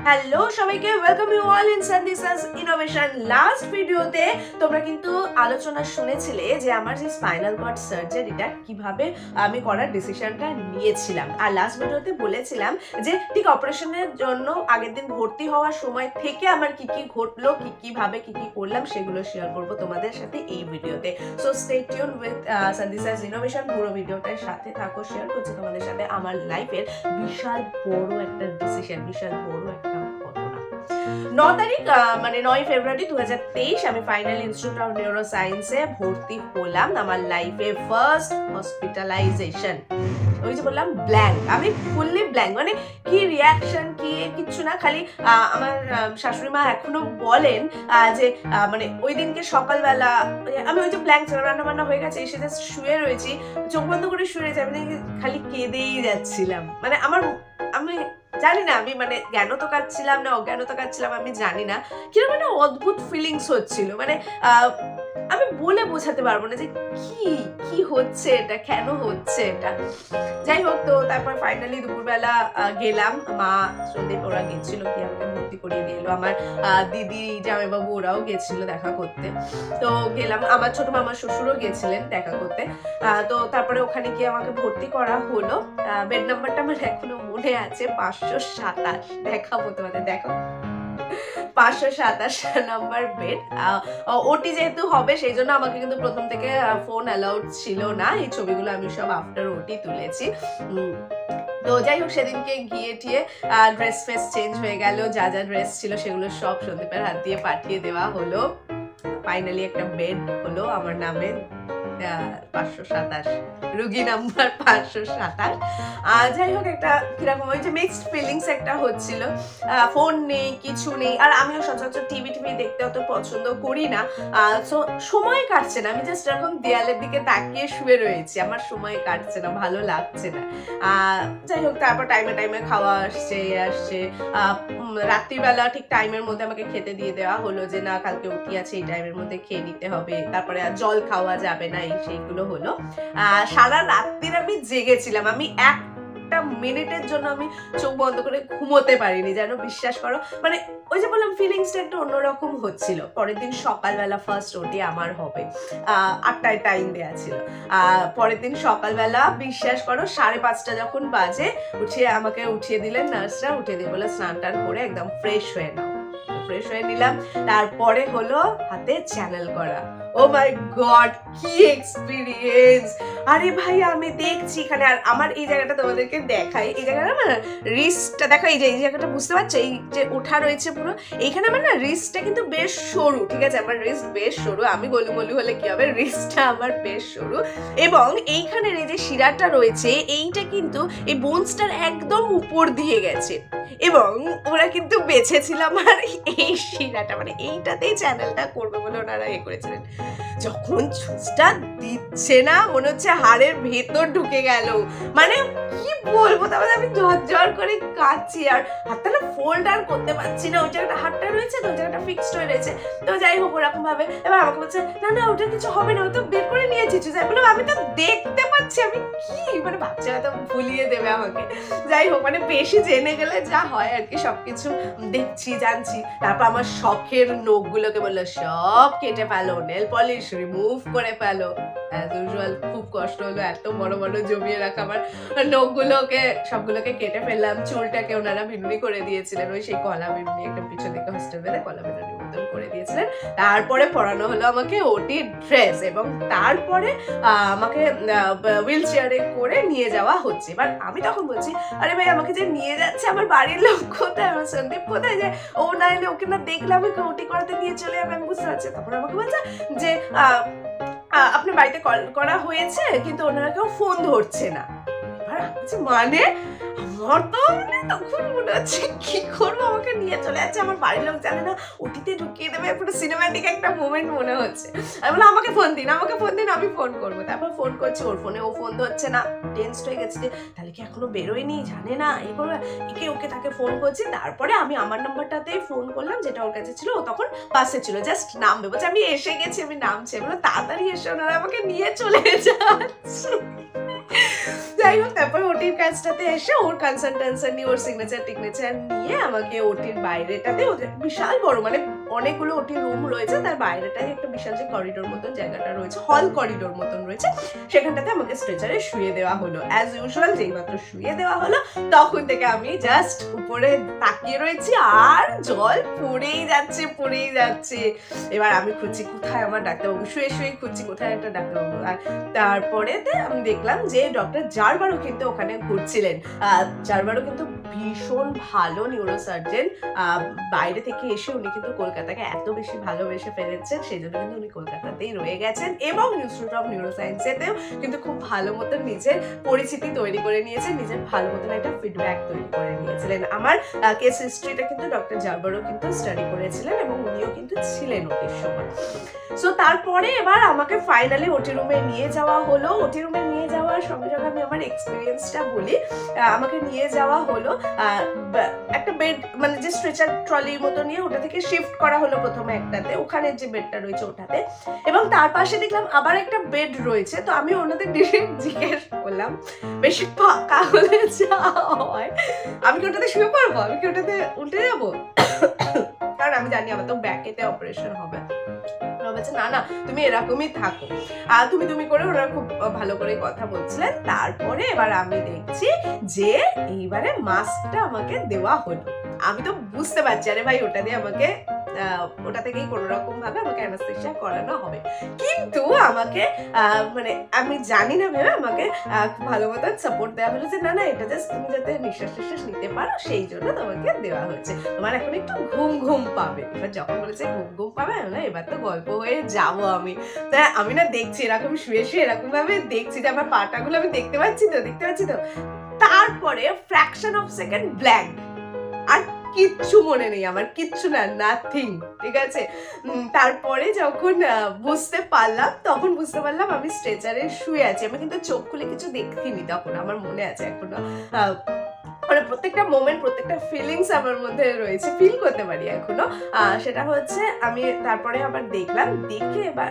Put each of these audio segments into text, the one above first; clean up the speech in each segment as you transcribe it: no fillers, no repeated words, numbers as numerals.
Hello সবাইকে, welcome you all in সানদিসাস innovation. Last ভিডিওতে তোমরা কিন্তু আলোচনা শুনেছিলে যে আমার যে স্পাইনাল কর্ড সার্জারিটা কিভাবে আমি করার ডিসিশনটা নিয়েছিলাম। আর লাস্ট ভিডিওতে বলেছিলাম যে ঠিক অপারেশনের জন্য আগের দিন ভর্তি হওয়ার সময় থেকে আমার কি কি ঘটলো, কিভাবে কি করলাম সেগুলো শেয়ার করব তোমাদের সাথে এই ভিডিওতে। সো স্টে টিউন উইথ সানদিসাস ইনোভেশন। পুরো ভিডিওটার সাথে থাকো, শেয়ার করছি তোমাদের সাথে আমার লাইফের বিশাল বড় একটা ডিসিশন, বিশাল বড় একটা ঘটনা। 9 তারিখ মানে 9 ফেব্রুয়ারি 2023 আমি ফাইনাল ইনস্টিটিউট অফ নিউরো সায়েন্সে ভর্তি হলাম। আমার লাইফে ফার্স্ট হসপিটালাইজেশন। ওই যে বললাম ব্ল্যাঙ্ক, আমি ফুললি ব্ল্যাঙ্ক, মানে কি রিয়াকশন কি কিচ্ছু না। খালি আমার শাশুড়ি মা এখনো বলেন যে মানে ওই দিনকে সকালবেলা আমি ওই যে ব্ল্যাঙ্ক ছিল, রান্না বান্না হয়ে গেছে, এসে জাস্ট শুয়ে রয়েছি, চোখ বন্ধ করে শুয়ে রয়েছি, আমি খালি কেঁদেই যাচ্ছিলাম। মানে আমি জানি না, আমি মানে জ্ঞানত কাটছিলাম না অজ্ঞানত কাটছিলাম আমি জানি না, কিরকম একটা অদ্ভুত ফিলিংস হচ্ছিল। মানে আমি বলে বোঝাতে পারবো না যে কি হচ্ছে এটা, কেন হচ্ছে এটা। যাই হোক, তো তারপর ফাইনালি দুপুরবেলা গেলাম, মা সন্দীপ ওরা গেছিল, কি আমাকে ভর্তি করিয়ে দিয়ে এলো। আমার দিদি জামাইবাবু ওরাও গেছিল দেখা করতে। তো গেলাম, আমার ছোট মামা শ্বশুরও গেছিলেন দেখা করতে। তো তারপরে ওখানে গিয়ে আমাকে ভর্তি করা হলো। বেড নাম্বারটা আমার এখনো মনে আছে, 527। দেখাবো তোমাদের, দেখো 527 নাম্বার বেড। ওটি যেহেতু হবে সেই জন্য আমাকে কিন্তু প্রথম থেকে ফোন অ্যালাউড ছিল না। এই ছবিগুলো আমি সব আফটার ওটি তুলেছি। তো যাই হোক, সেদিনকে গিয়ে টিয়ে ড্রেস ফ্রেস চেঞ্জ হয়ে গেল, যা যা ড্রেস ছিল সেগুলো সব সন্দীপের হাত দিয়ে পাঠিয়ে দেওয়া হলো। ফাইনালি একটা বেড হলো আমার নামে, 527, রুগী নাম্বার 527। যাই হোক, একটা কিরকম ওই যে মিক্সড ফিলিংস একটা হচ্ছিল। ফোন নেই, কিছু নেই, আর আমিও সচরাচর টিভি দেখতে অত পছন্দ করি না। সো সময় কাটছে না, আমি জাস্ট এরকম দেয়ালের দিকে তাকিয়ে শুয়ে রয়েছি, আমার সময় কাটছে না, ভালো লাগছে না। যাই হোক, তারপর টাইমে খাওয়া আসছে। রাত্রিবেলা ঠিক টাইমের মধ্যে আমাকে খেতে দিয়ে দেওয়া হলো, যে না কালকে ওটি আছে, এই টাইমের মধ্যে খেয়ে নিতে হবে। তারপরে আর জল খাওয়া যাবে না, সেইগুলো হলো। সারা রাত্রির আমি জেগেছিলাম, আমি একটা মিনিটের জন্য আমি চোখ বন্ধ করে ঘুমোতে পারিনি, যেন বিশ্বাস করো। মানে ওই যে বললাম, ফিলিংসটা একটু অন্যরকম হচ্ছিল। পরের দিন সকালবেলা ফার্স্ট ওটি আমার হবে, 8টায় টাইম দেওয়া ছিল। পরের দিন সকালবেলা বিশ্বাস করো 5:30 যখন বাজে, আমাকে উঠিয়ে দিলেন নার্সরা, উঠিয়ে দিয়ে বলে স্নান টান করে একদম ফ্রেশ হয়ে নাও। ফ্রেশ হয়ে নিলাম, তারপরে হলো হাতে চ্যানেল করা। ও মাই গড, কি এক্সপিরিয়েন্স! আরে ভাই, আমি দেখছি এখানে, আর আমার এই জায়গাটা তোমাদেরকে দেখাই, এই জায়গাটা না রিস্টটা দেখো, এই যে এই জায়গাটা বুঝতে পারছো, এই যে ওঠা রয়েছে পুরো, এইখানে আমার না রিস্টটা কিন্তু বেশ সরু, ঠিক আছে, আমার রিস্ট বেশ সরু, আমি গোলু হলে কি হবে, রিস্টটা আমার বেশ সরু। এবং এইখানের এই যে শিরাটা রয়েছে, এইটা কিন্তু এই বোনসটার একদম উপর দিয়ে গেছে, এবং ওরা কিন্তু বেছেছিল আমার এই শিরাটা, মানে এইটাতেই চ্যানেলটা করবে বলে ওনারা করেছিলেন। যখন ছুঁচটা দিচ্ছে না, মনে হচ্ছে হাড়ের ভেতর ঢুকে গেল, মানে কি বলবো, তারপরে আমি ঝরঝর করে কাঁদছি, আর হাতটা না ফোল্ড আর করতে পারছি না, ওই জায়গাটা হাতটা রয়েছে তো, ওই জায়গাটা ফিক্সড হয়ে রয়েছে। তো যাই হোক, ওরকম ভাবে এবার আমাকে বলছে না ওটা কিছু হবে না, ও তো বের করে নিয়েছি। যাই বললাম, আমি তো দেখতে পাচ্ছি, আমি কি মানে বাচ্চারা তো ভুলিয়ে দেবে আমাকে। যাই হোক, মানে বেশি জেনে গেলে যা হয় আর কি, সবকিছু দেখছি জানছি। তারপর আমার শখের নখগুলোকে বললো সব কেটে ফেলো, নেল পলিশ রিমুভ করে ফেলো। অ্যাজ ইউজুয়াল খুব কষ্ট হলো, এত বড় জমিয়ে রাখা আমার নখগুলোকে সবগুলোকে কেটে ফেললাম। চুলটাকে ওনারা বিনুনি করে দিয়েছিলেন, ওই সেই কলা বিনুনি, একটা পিছন দিকে হস্টেল বেঁধে কলা বিনুনি মতন করে দিয়েছিলেন। তারপরে পরানো হলো আমাকে ওটি ড্রেস, এবং তারপরে আমাকে হুইল চেয়ারে করে নিয়ে যাওয়া হচ্ছে। এবার আমি তখন বলছি, আরে ভাই আমাকে যে নিয়ে যাচ্ছে আমার বাড়ির লোক কোথায়, আমার সন্দীপ কোথায়, যে ও না এলে ওকে না দেখলে আমি ওটি করাতে নিয়ে চলে যাবে, আমি বুঝতে পারছি। তখন আমাকে বলছে যে আপনার বাড়িতে কল করা হয়েছে, কিন্তু ওনারা কেউ ফোন ধরছে না। এবার মানে আমার তো মানে তখন মনে হচ্ছে কি করবো, আমাকে নিয়ে চলে যাচ্ছে, আমার বাড়ির লোক জানে না, ওটিতে ঢুকিয়ে দেবে, পুরো সিনেম্যাটিক একটা মোমেন্ট মনে হচ্ছে। আমি বললাম আমাকে ফোন দিন, আমি ফোন করবো। তারপর ফোন করছি, ওর ফোনে ও ফোন ধরছে না, টেন্সড হয়ে গেছে যে তাহলে কি এখনো বেরোয়নি, জানে না এই করবে, ওকে তাকে ফোন করছি। তারপরে আমি আমার নাম্বারটাতেই ফোন করলাম, যেটা ওর কাছে ছিল, ও তখন বাসে ছিল, জাস্ট নামবে, বলছে আমি এসে গেছি, আমি নামছি। বলে তাড়াতাড়ি এসে ওনারা আমাকে নিয়ে চলে যাচ্ছে। যাই হোক তারপরে ওটির কাজটাতে এসে ওর কনসালটেন্সি নিয়ে ওর সিগনেচার নিয়ে আমাকে ওটির বাইরেটাতে বিশাল বড় মানে অনেকগুলো ওটির রুম রয়েছে, তার বাইরেটায় একটা বিশাল যে করিডোর মতন জায়গাটা রয়েছে, হল করিডোর মতন রয়েছে, সেখানটাতে আমাকে স্ট্রেচারে শুয়ে দেওয়া হলো। অ্যাজ ইউজুয়াল যেই মাত্র শুয়ে দেওয়া হলো তখন থেকে আমি জাস্ট উপরে তাকিয়ে রয়েছি আর জল পড়েই যাচ্ছে। এবার আমি খুঁজছি কোথায় আমার ডাক্তারবাবু, শুয়ে খুঁজছি কোথায় একটা ডাক্তারবাবু। আর তারপরে আমি দেখলাম যে ডক্টর জারবারও কিন্তু ওখানে ঘুরছিলেন। জারবারও কিন্তু ভীষণ ভালো নিউরোসার্জন, বাইরে থেকে এসে উনি কিন্তু কলকাতাকে এত বেশি ভালোবেসে ফেলেছেন, সেই জন্য কিন্তু উনি কলকাতাতেই রয়ে গেছেন এবং ইনস্টিটিউট অফ নিউরোসায়েন্সেতেও কিন্তু খুব ভালো মতন নিজের পরিচিতি তৈরি করে নিয়েছেন, নিজের ভালো মতন একটা ফিডব্যাক তৈরি করে নিয়েছিলেন। আমার কেস হিস্ট্রিটা কিন্তু ডক্টর জারবারও কিন্তু স্টাডি করেছিলেন এবং উনিও কিন্তু ছিলেন ওটির সময়। সো তারপরে এবার আমাকে ফাইনালি ওটি রুমে নিয়ে যাওয়া হলো। ওটি রুমে নিয়ে যাওয়ার সঙ্গে সঙ্গে আমি আমার এক্সপিরিয়েন্সটা বলি। আমাকে নিয়ে যাওয়া হলো একটা বেড মানে যে স্ট্রেচার ট্রলির মতো নিয়ে ওটা থেকে শিফট করা হলো প্রথমে একটাতে, ওখানে যে বেডটা রয়েছে ওটাতে, এবং তার পাশে দেখলাম আবার একটা বেড রয়েছে। তো আমি ওনাদের ডিরেক্ট জিজ্ঞেস করলাম বেশি ফাঁকা হলে যা হয় আমি কি ওটাতে শুয়ে পড়বো, আমি কি ওটাতে উল্টে যাবো, কারণ আমি জানি আমার তো ব্যাকেতে অপারেশন হবে। বলছে না না তুমি এরকমই থাকো, তুমি করে ওরা খুব ভালো করে কথা বলছিলেন। তারপরে এবার আমি দেখছি যে এইবারে মাস্কটা আমাকে দেওয়া হলো। আমি তো বুঝতে পারছি আরে ভাই ওটা দিয়ে আমাকে ওটা থেকেই কোনো রকম ভাবে আমাকে অ্যানাস্থেসিয়া করানো হবে, কিন্তু আমাকে মানে আমি জানি না ভেবে আমাকে খুব ভালো মতন সাপোর্ট দেওয়া হলো যে না না এটা জাস্ট তুমি যাতে নিঃশ্বাস নিতে পারো সেই জন্য তোমাকে দেওয়া হয়েছে, তোমার এখন একটু ঘুম পাবে। এবার যখন বলেছে ঘুম পাবে না এবার তো গল্প হয়ে যাবো আমি। তাই আমি না দেখছি এরকম শুয়ে এরকম ভাবে দেখছি যে আমার পাটাগুলো আমি দেখতে পাচ্ছি তো। তারপরে ফ্র্যাকশন অফ সেকেন্ড ব্ল্যাঙ্ক, আর কিচ্ছু মনে নেই আমার, কিচ্ছু না, নাথিং, ঠিক আছে। তারপরে যখন বুঝতে পারলাম আমি স্ট্রেচারে শুয়ে আছি। আমি কিন্তু চোখ খুলে কিছু দেখিনি তখন, আমার মনে আছে এখনো, মানে প্রত্যেকটা মোমেন্ট প্রত্যেকটা ফিলিংস আমার মধ্যে রয়েছে, ফিল করতে পারি এখনো। সেটা হচ্ছে আমি তারপরে আবার দেখে এবার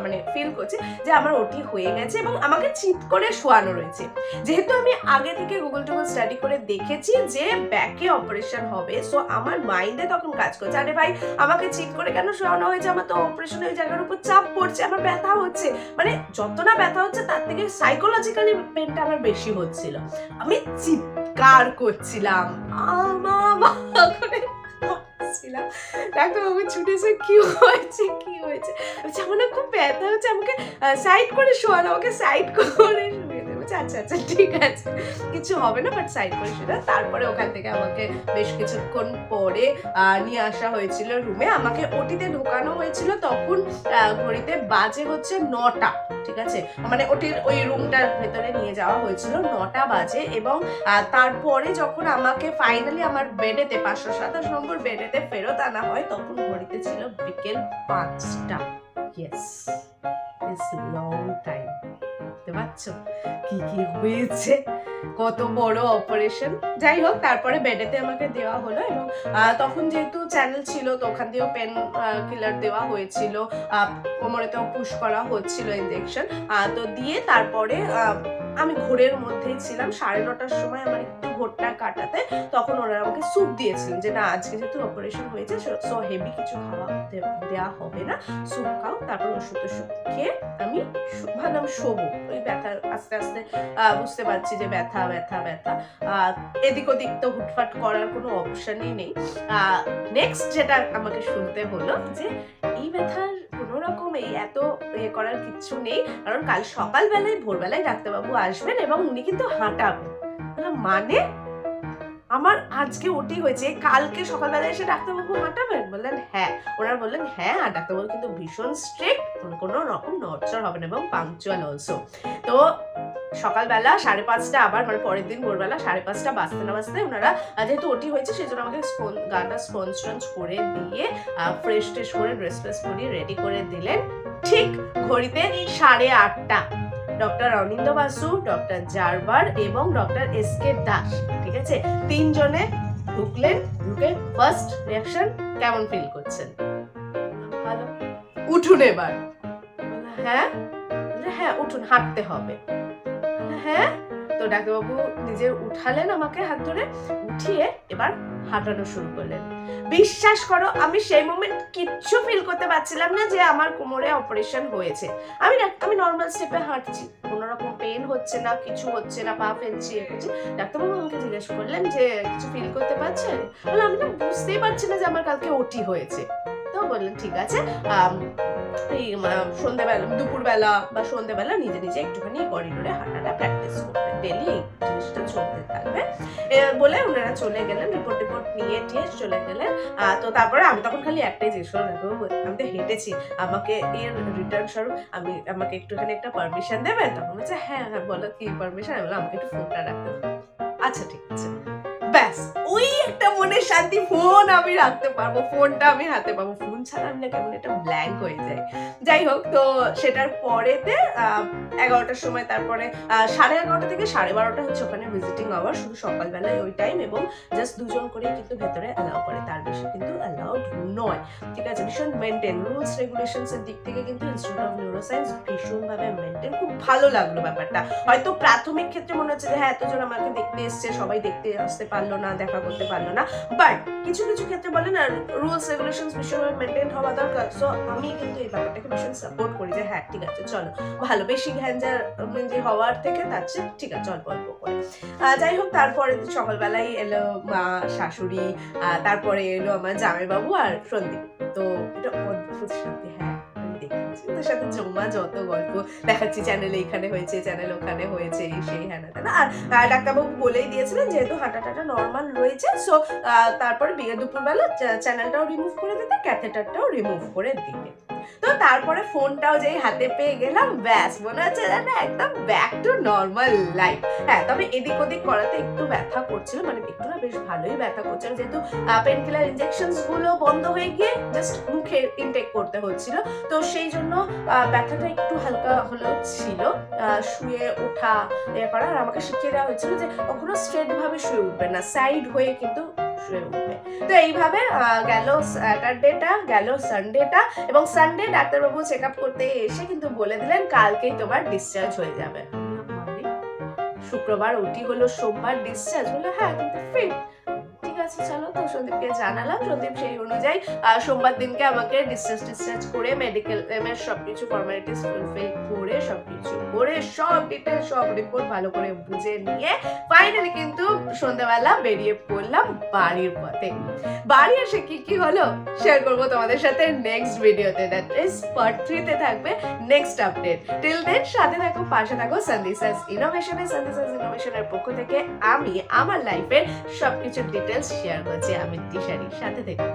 মানে ফিল করছি যে আমার ওটি হয়ে গেছে এবং আমাকে চিৎ করে শোয়ানো রয়েছে। যেহেতু আমি আগে থেকে গুগল স্টাডি করে দেখেছি যে ব্যাকে অপারেশন হবে, সো আমার মাইন্ডে তখন কাজ করছে আরে ভাই আমাকে চিৎ করে কেন শোয়ানো হয়েছে, আমার তো অপারেশন ওই জায়গার উপর চাপ পড়ছে, আমার ব্যথা হচ্ছে, মানে যত না ব্যথা হচ্ছে তার থেকে সাইকোলজিক্যালি পেনটা আমার বেশি হচ্ছিল। আমি চিৎকার করছিলাম ডাক্তারবাবু ছুটেছে কি হয়েছে আমার না খুব ব্যথা হচ্ছে, আমাকে সাইড করে শোয়ানো, আমাকে সাইড করে শুয়ে দেবো। আচ্ছা ঠিক আছে কিছু হবে না, বাট সাইড করে শুয়ে। তারপরে ওখান থেকে আমাকে বেশ কিছুক্ষণ পরে নিয়ে আসা হয়েছিল রুমে। আমাকে ওটিতে ঢোকানো হয়েছিল তখন ঘড়িতে বাজে হচ্ছে 9টা, ঠিক আছে, মানে ওটির ওই রুমটার ভেতরে নিয়ে যাওয়া হয়েছিল 9টা বাজে। এবং তারপরে যখন আমাকে ফাইনালি আমার বেডেতে 527 নম্বর বেডেতে ফেরত আনা হয় তখন ঘড়িতে ছিল বিকেল 5টা। Yes, this long time. বুঝতে পারছো কি হয়েছে, কত বড় অপারেশন। যাই হোক তারপরে বেডেতে আমাকে দেওয়া হলো এবং তখন যেহেতু চ্যানেল ছিল তো ওখান দিয়েও পেন কিলার দেওয়া হয়েছিল, কোমরেতেও পুশ করা হচ্ছিল ইনজেকশন, তো দিয়ে তারপরে আমি ঘোরের মধ্যেই ছিলাম। 9:30টার সময় আমার একটু ঘোরটা কাটাতে তখন ওনারা আমাকে স্যুপ দিয়েছিলেন যে না আজকে যেহেতু অপারেশন হয়েছে সো হেভি কিছু খাওয়া দেওয়া হবে না, স্যুপ খাও, তারপর ওষুধ খেয়ে আমি ভাবলাম শোবো। ওই ব্যথা আস্তে আস্তে বুঝতে পারছি যে ব্যথা এদিক ওদিক তো হুটফাট করার কোনো অপশনই নেই। নেক্সট যেটা আমাকে শুনতে হলো যে এই ব্যথার কোনো রকম এত করার কিচ্ছু নেই, কারণ কাল সকালবেলায় ভোরবেলায় ডাক্তারবাবু আসবেন এবং উনি কিন্তু হাঁটাবেন। মানে আমার আজকে ওটি হয়েছে, কালকে সকালবেলায় এসে ডাক্তারবাবু হাঁটাবেন? বললেন হ্যাঁ। ওনারা বললেন হ্যাঁ, আর ডাক্তারবাবু কিন্তু ভীষণ স্ট্রিক্ট, কোনো রকম নড়চড় হবে না এবং পাংচুয়াল অলসো। তো সকালবেলা 5:30 আবার মানে পরের দিন ভোরবেলা 5:30 বাজতে না বাজতে ওনারা যেহেতু ওটি হয়েছে সেই জন্য আমাকে গানটা স্পঞ্জ করে দিয়ে ফ্রেশ করে ড্রেস পরিয়ে রেডি করে দিলেন। ঠিক ঘড়িতে 8:30 ডক্টর অনিন্দ বাসু, ডক্টর জারবার এবং ডক্টর এসকে দাস, ঠিক আছে, 3 জনে ঢুকলেন। ঢুকে ফার্স্ট রিঅ্যাকশন কেমন ফিল করছেন? ভালো। উঠুন এবার। হ্যাঁ উঠুন, হাঁটতে হবে। হ্যাঁ তো ডাক্তারবাবু নিজে উঠালেন আমাকে হাত ধরে, উঠিয়ে এবার হাঁটানো শুরু করলেন। বিশ্বাস করো আমি সেই মোমেন্ট কিচ্ছু ফিল করতে পারছিলাম না যে আমার কোমরে অপারেশন হয়েছে। আমি নর্মাল স্টেপে হাঁটছি, কোনো রকম পেন হচ্ছে না, কিছু হচ্ছে না, পা ফেলছি এসেছি। ডাক্তারবাবু আমাকে জিজ্ঞেস করলেন যে কিছু ফিল করতে পারছেন? বলে আমি না বুঝতেই পারছি না যে আমার কালকে ওটি হয়েছে। তো বললেন ঠিক আছে, এই সন্ধ্যাবেলা, দুপুরবেলা বা সন্ধ্যাবেলা নিজে নিজে একটুখানি করিডোরে হাঁটাটা প্র্যাকটিস করবে, ডেলি এই জিনিসটা চলতে থাকবে বলে ওনারা চলে গেলেন। রিপোর্ট নিয়ে চলে গেলেন। তো তারপরে আমি তখন খালি একটাই জিনিস করলাম, আমি তো হেঁটেছি, আমাকে এর রিটার্ন স্বরূপ আমাকে একটুখানি একটা পারমিশন দেবেন? তখন বলছে হ্যাঁ হ্যাঁ বলো কি পারমিশন? আমি বললাম আমাকে একটু ফোনটা রাখতে। আচ্ছা ঠিক আছে। ব্যাস ওই একটা মনের শান্তি, ফোন আমি রাখতে পারবো, ফোনটা আমি হাতে পাবো। ফোন ছাড়া আমি না কেমন একটা ব্ল্যাঙ্ক হয়ে যায়। যাই হোক, তো সেটার পরেতে 11টার সময়, তারপরে 11:30 থেকে 12:30 হচ্ছে ওখানে ভিজিটিং আওয়ার, শুধু সকালবেলায় ওই টাইম, এবং জাস্ট 2 জন করেই কিন্তু ভেতরে অ্যালাউ করে, তার বেশি কিন্তু অ্যালাউড নয়। ঠিক আছে, ভীষণ মেনটেন, রুলস রেগুলেশনস এর দিক থেকে কিন্তু ইনস্টিটিউট অফ নিউরোসায়েন্স ভীষণভাবে মেনটেন। খুব ভালো লাগলো ব্যাপারটা। হয়তো প্রাথমিক ক্ষেত্রে মনে হচ্ছে যে হ্যাঁ এতজন আমাকে দেখতে এসছে, সবাই দেখতে আসতে পারলো না, দেখা করতে পারলো না, বাট কিছু কিছু ক্ষেত্রে বলে না রুলস রেগুলেশনস ভীষণভাবে মেনটেন হওয়া দরকার। সো আমি কিন্তু এই ব্যাপারটাকে ভীষণ সাপোর্ট করি যে হ্যাঁ ঠিক আছে চলো, ভালো, বেশি ঘ্যাঞ্জার হওয়ার থেকে তার চেয়ে ঠিক আছে অল্প অল্প করে। যাই হোক, তারপরে সকালবেলায় এলো মা, শাশুড়ি, তারপরে এলো আমার জামাইবাবু আর সন্দীপ। তো এটা অদ্ভুত শান্তি। হ্যাঁ তার সাথে জমা যত গল্প দেখাচ্ছি, চ্যানেল এইখানে হয়েছে, চ্যানেল ওখানে হয়েছে, সেই হ্যাঁ না। আর ডাক্তারবাবু বলেই দিয়েছিলেন যেহেতু হাঁটাটা নর্মাল রয়েছে, সো তারপরে দুপুরবেলা চ্যানেলটাও রিমুভ করে দিতে, ক্যাথেটারটাও রিমুভ করে দিতে। তো তারপরে ফোনটাও যেই হাতে পেয়ে গেলাম, ব্যাস মনে হচ্ছে যেন একদম ব্যাক টু নর্মাল লাইফ। হ্যাঁ, তবে এদিক ওদিক করাতে একটু ব্যথা করছিল, মানে একটু না বেশ ভালোই ব্যথা করছিল, যেহেতু পেন কিলার ইনজেকশনস গুলো বন্ধ হয়ে গিয়ে জাস্ট মুখে ইনটেক করতে হচ্ছিল, তো সেই জন্য ব্যথাটা একটু হালকা হলেও ছিল। শুয়ে ওঠা করা, আর আমাকে শিখিয়ে দেওয়া হয়েছিল যে কখনো স্ট্রেট ভাবে শুয়ে উঠবে না, সাইড হয়ে কিন্তু শুয়ে উঠবে। তো এইভাবে গেল স্যাটারডেটা, গেল সানডেটা, এবং সানডে ডাক্তারবাবু চেক আপ করতে এসে কিন্তু বলে দিলেন কালকেই তোমার ডিসচার্জ হয়ে যাবে। শুক্রবার ওটি হলো, সোমবার ডিসচার্জ হলো। হ্যাঁ কিন্তু ফিট, ঠিক আছে চলো। তো সন্দীপকে জানালাম, সন্দীপ সেই অনুযায়ী সোমবার দিনকে আমাকে ডিসচার্জ করে মেডিকেল এর সবকিছু ফর্মালিটিস ফুলফিল করে, সবকিছু করে, সব ডিটেল, সব রিপোর্ট ভালো করে বুঝে নিয়ে ফাইনালি কিন্তু সন্ধ্যাবেলা বেরিয়ে পড়লাম বাড়ির পথে। বাড়ি এসে কি কি হলো শেয়ার করবো তোমাদের সাথে নেক্সট ভিডিওতে, দ্যাট ইজ পার্ট 3 তে থাকবে নেক্সট আপডেট। টিল দেন সাথে থাকো, পাশে থাকো সানদিসাস ইনোভেশনে। সানদিসাস ইনোভেশনের পক্ষ থেকে আমি আমার লাইফের সবকিছু ডিটেলস শেয়ার করছি, আমি দিশারি, সাথে থেকে।